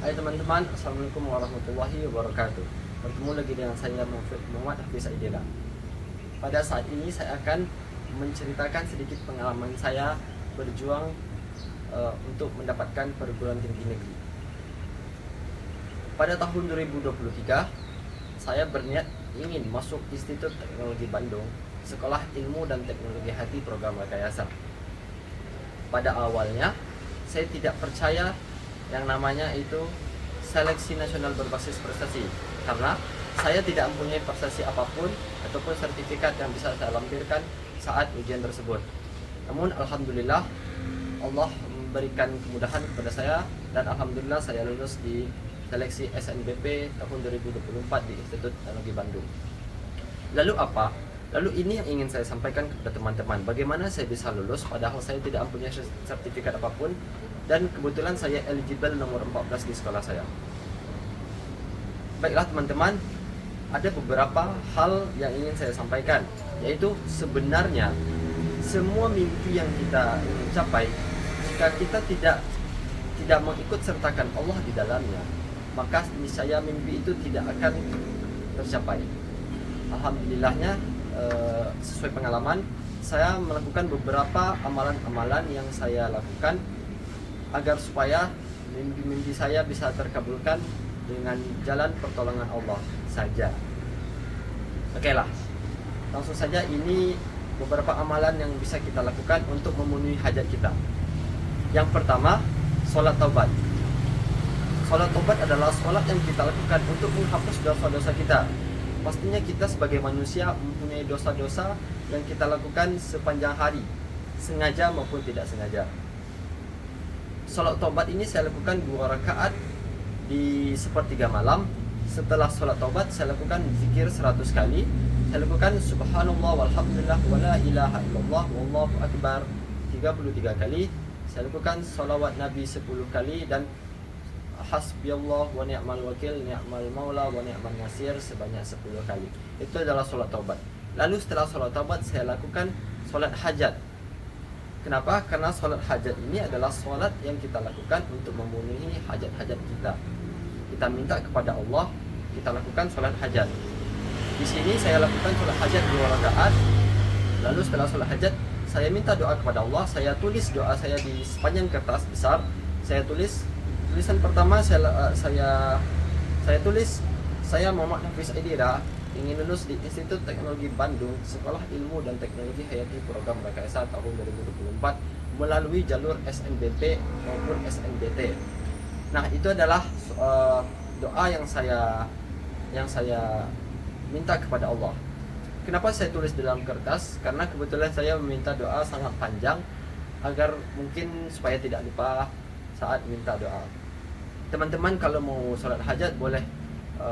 Hai teman-teman, Assalamualaikum warahmatullahi wabarakatuh. Bertemu lagi dengan saya Muhammad Hafiz Aidila. Pada saat ini saya akan menceritakan sedikit pengalaman saya berjuang untuk mendapatkan perguruan tinggi negeri. Pada tahun 2023, saya berniat ingin masuk Institut Teknologi Bandung, Sekolah Ilmu dan Teknologi Hati Program Rekayasa. Pada awalnya, saya tidak percaya yang namanya itu seleksi nasional berbasis prestasi, karena saya tidak mempunyai prestasi apapun ataupun sertifikat yang bisa saya lampirkan saat ujian tersebut. Namun alhamdulillah Allah memberikan kemudahan kepada saya, dan alhamdulillah saya lulus di seleksi SNBP tahun 2024 di Institut Teknologi Bandung. Lalu apa? Lalu ini yang ingin saya sampaikan kepada teman-teman. Bagaimana saya bisa lulus padahal saya tidak mempunyai sertifikat apapun, dan kebetulan saya eligible nomor 14 di sekolah saya. Baiklah teman-teman, ada beberapa hal yang ingin saya sampaikan, yaitu sebenarnya semua mimpi yang kita ingin capai, jika kita tidak mengikut sertakan Allah di dalamnya, maka niscaya mimpi itu tidak akan tercapai. Alhamdulillahnya, sesuai pengalaman, saya melakukan beberapa amalan-amalan yang saya lakukan agar supaya mimpi-mimpi saya bisa terkabulkan dengan jalan pertolongan Allah saja. Oke lah, langsung saja, ini beberapa amalan yang bisa kita lakukan untuk memenuhi hajat kita. Yang pertama, sholat taubat. Sholat taubat adalah sholat yang kita lakukan untuk menghapus dosa-dosa kita. Pastinya kita sebagai manusia mempunyai dosa-dosa yang kita lakukan sepanjang hari, sengaja maupun tidak sengaja. Sholat taubat ini saya lakukan 2 rakaat di sepertiga malam. Setelah sholat taubat saya lakukan zikir 100 kali. Saya lakukan subhanallah walhamdulillah wala ilaha illallah wallahu akbar 33 kali. Saya lakukan salawat Nabi 10 kali, dan hasbiyallah wa ni'mal wakil, ni'mal maula wa ni'mal nasir sebanyak 10 kali. Itu adalah sholat taubat. Lalu setelah sholat taubat saya lakukan sholat hajat. Kenapa? Karena sholat hajat ini adalah sholat yang kita lakukan untuk memenuhi hajat-hajat kita. Kita minta kepada Allah, kita lakukan sholat hajat. Di sini saya lakukan sholat hajat 2 rakaat. Lalu setelah sholat hajat saya minta doa kepada Allah. Saya tulis doa saya di sepanjang kertas besar. Saya tulis tulisan pertama, saya tulis, saya Muhammad Hafiz Aidila ingin lulus di Institut Teknologi Bandung, Sekolah Ilmu dan Teknologi Hayati Program Rekayasa tahun 2024 melalui jalur SNBP maupun SNBT. Nah, itu adalah doa yang saya minta kepada Allah. Kenapa saya tulis dalam kertas? Karena kebetulan saya meminta doa sangat panjang agar mungkin supaya tidak lupa saat minta doa. Teman-teman kalau mau sholat hajat boleh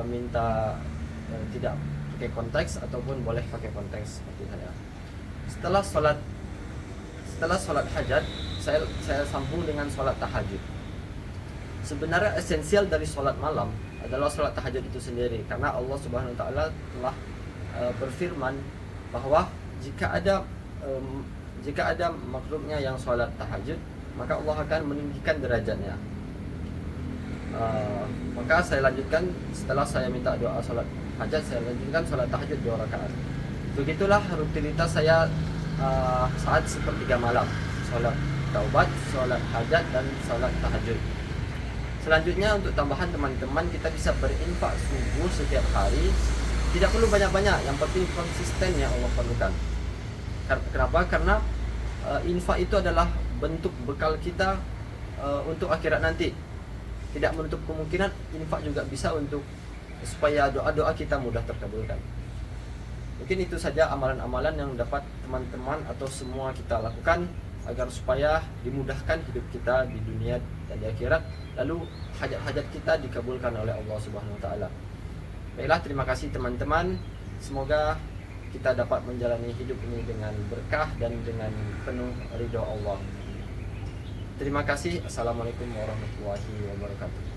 minta tidak pakai konteks ataupun boleh pakai konteks seperti saya. Setelah sholat hajat saya sambung dengan sholat tahajud. Sebenarnya esensial dari sholat malam adalah sholat tahajud itu sendiri, karena Allah Subhanahu wa taala telah berfirman bahwa jika ada makhluknya yang sholat tahajud, maka Allah akan meninggikan derajatnya. Maka saya lanjutkan, setelah saya minta doa sholat hajat, saya lanjutkan sholat tahajud 2 rakaat. Begitulah rutinitas saya saat sepertiga malam: sholat taubat, sholat hajat, dan sholat tahajud. Selanjutnya, untuk tambahan teman-teman, kita bisa berinfak subuh setiap hari. Tidak perlu banyak-banyak, yang penting konsisten yang Allah perlukan. Kenapa? Karena infak itu adalah bentuk bekal kita untuk akhirat nanti. Tidak menutup kemungkinan infak juga bisa untuk supaya doa-doa kita mudah terkabulkan. Mungkin itu saja amalan-amalan yang dapat teman-teman atau semua kita lakukan agar supaya dimudahkan hidup kita di dunia dan di akhirat, lalu hajat-hajat kita dikabulkan oleh Allah Subhanahu wa taala. Baiklah, terima kasih teman-teman. Semoga kita dapat menjalani hidup ini dengan berkah dan dengan penuh ridho Allah. Terima kasih. Assalamualaikum warahmatullahi wabarakatuh.